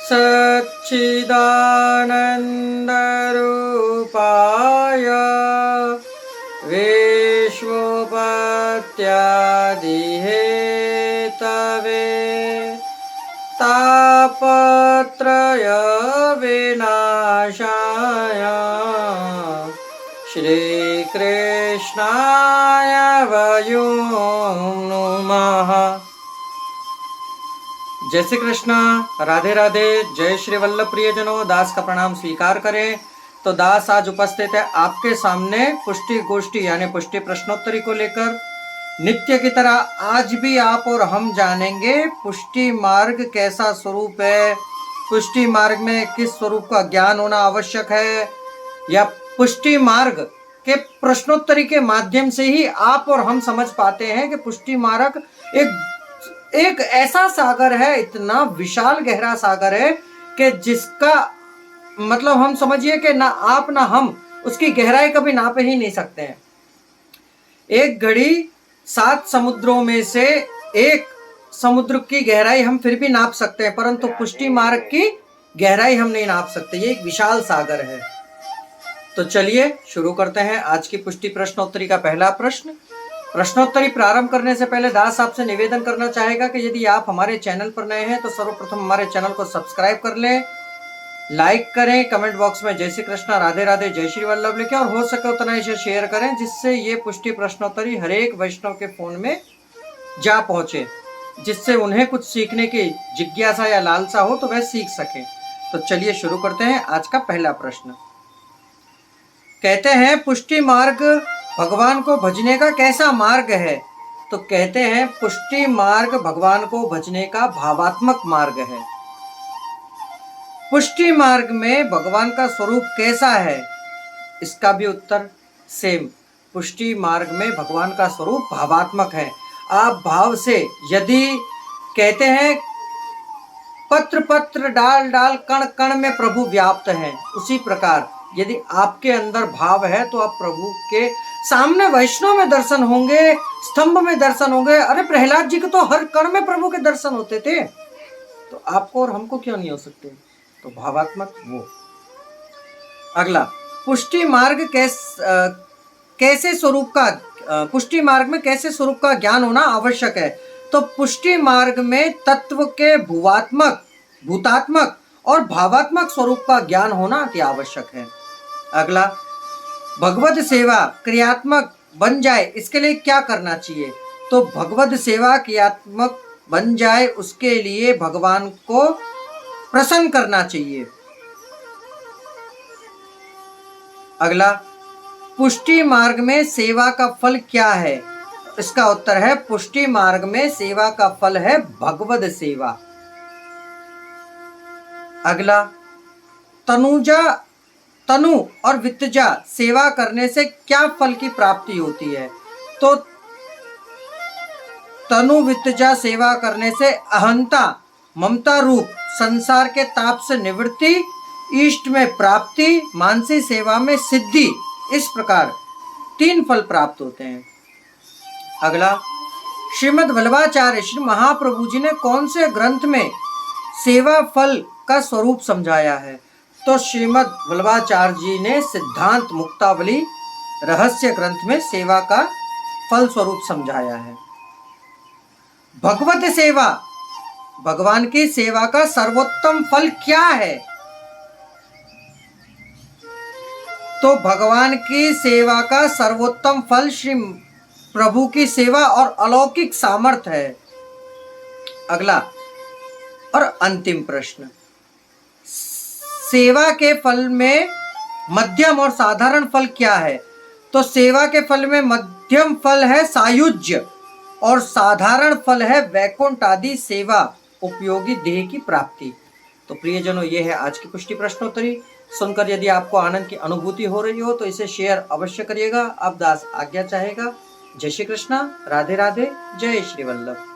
सच्चिदानन्दरूपाय विश्वोपत्यादिहेतवे तापत्रय विनाशाय श्रीकृष्णाय वयं नमः। जय श्री कृष्णा, राधे राधे। जय श्री वल्लभ प्रियजनों, दास का प्रणाम स्वीकार करें। तो दास आज उपस्थित है आपके सामने पुष्टि गोष्ठी यानी पुष्टि प्रश्नोत्तरी को लेकर। नित्य की तरह आज भी आप और हम जानेंगे पुष्टि मार्ग कैसा स्वरूप है, पुष्टि मार्ग में किस स्वरूप का ज्ञान होना आवश्यक है, या पुष्टि मार्ग के प्रश्नोत्तरी के माध्यम से ही आप और हम समझ पाते हैं कि पुष्टि मार्ग एक ऐसा सागर है, इतना विशाल गहरा सागर है कि जिसका मतलब हम समझिए कि ना आप ना हम उसकी गहराई कभी नाप ही नहीं सकते हैं। एक घड़ी 7 समुद्रों में से एक समुद्र की गहराई हम फिर भी नाप सकते हैं, परंतु पुष्टि मार्ग की गहराई हम नहीं नाप सकते। ये एक विशाल सागर है। तो चलिए शुरू करते हैं आज की पुष्टि प्रश्नोत्तरी का पहला प्रश्न। प्रश्नोत्तरी प्रारंभ करने से पहले दास आपसे निवेदन करना चाहेगा कि यदि आप हमारे चैनल पर नए हैं तो सर्वप्रथम हमारे चैनल को सब्सक्राइब कर लें, लाइक करें, कमेंट बॉक्स में जय श्री कृष्णा, राधे राधे, जय श्री वल्लभ लिखें और हो सके उतना इसे शेयर करें, जिससे ये पुष्टि प्रश्नोत्तरी हर एक वैष्णव के फोन में जा पहुंचे, जिससे उन्हें कुछ सीखने की जिज्ञासा या लालसा हो तो वह सीख सके। तो चलिए शुरू करते हैं आज का पहला प्रश्न। कहते हैं पुष्टि मार्ग भगवान को भजने का कैसा मार्ग है? तो कहते हैं पुष्टि मार्ग भगवान को भजने का भावात्मक मार्ग है। पुष्टि मार्ग में भगवान का स्वरूप कैसा है? इसका भी उत्तर सेम। पुष्टि मार्ग में भगवान का स्वरूप भावात्मक है। आप भाव से, यदि कहते हैं पत्र पत्र डाल डाल कण कण में प्रभु व्याप्त है, उसी प्रकार यदि आपके अंदर भाव है तो आप प्रभु के सामने वैष्णव में दर्शन होंगे, स्तंभ में दर्शन होंगे। अरे प्रहलाद जी को तो हर कण में प्रभु के दर्शन होते थे, तो आपको और हमको क्यों नहीं हो सकते? तो भावात्मक वो। अगला, पुष्टि मार्ग कैसे स्वरूप का पुष्टि मार्ग में कैसे स्वरूप का ज्ञान होना आवश्यक है? तो पुष्टि मार्ग में तत्व के भूवात्मक, भूतात्मक और भावात्मक स्वरूप का ज्ञान होना अति आवश्यक है। अगला, भगवत सेवा क्रियात्मक बन जाए, इसके लिए क्या करना चाहिए? तो भगवत सेवा क्रियात्मक बन जाए उसके लिए भगवान को प्रसन्न करना चाहिए। अगला, पुष्टि मार्ग में सेवा का फल क्या है? इसका उत्तर है पुष्टि मार्ग में सेवा का फल है भगवत सेवा। अगला, तनु और वित्तजा सेवा करने से क्या फल की प्राप्ति होती है? तो तनु वित्तजा सेवा करने से अहंता ममता रूप संसार के ताप से निवृत्ति, इष्ट में प्राप्ति, मानसी सेवा में सिद्धि, इस प्रकार 3 फल प्राप्त होते हैं। अगला, श्रीमद् वल्लभाचार्य श्री महाप्रभु जी ने कौन से ग्रंथ में सेवा फल का स्वरूप समझाया है? तो श्रीमद् वल्लभाचार्य जी ने सिद्धांत मुक्तावली रहस्य ग्रंथ में सेवा का फल स्वरूप समझाया है। भगवत सेवा, भगवान की सेवा का सर्वोत्तम फल क्या है? तो भगवान की सेवा का सर्वोत्तम फल श्री प्रभु की सेवा और अलौकिक सामर्थ्य है। अगला और अंतिम प्रश्न, सेवा के फल में मध्यम और साधारण फल क्या है? तो सेवा के फल में मध्यम फल है सायुज्य और साधारण फल है वैकुंठ आदि सेवा उपयोगी देह की प्राप्ति। तो प्रियजनों, ये है आज की पुष्टि प्रश्नोत्तरी। सुनकर यदि आपको आनंद की अनुभूति हो रही हो तो इसे शेयर अवश्य करिएगा। अब दास आज्ञा चाहेगा। जय श्री कृष्णा, राधे राधे, जय श्री वल्लभ।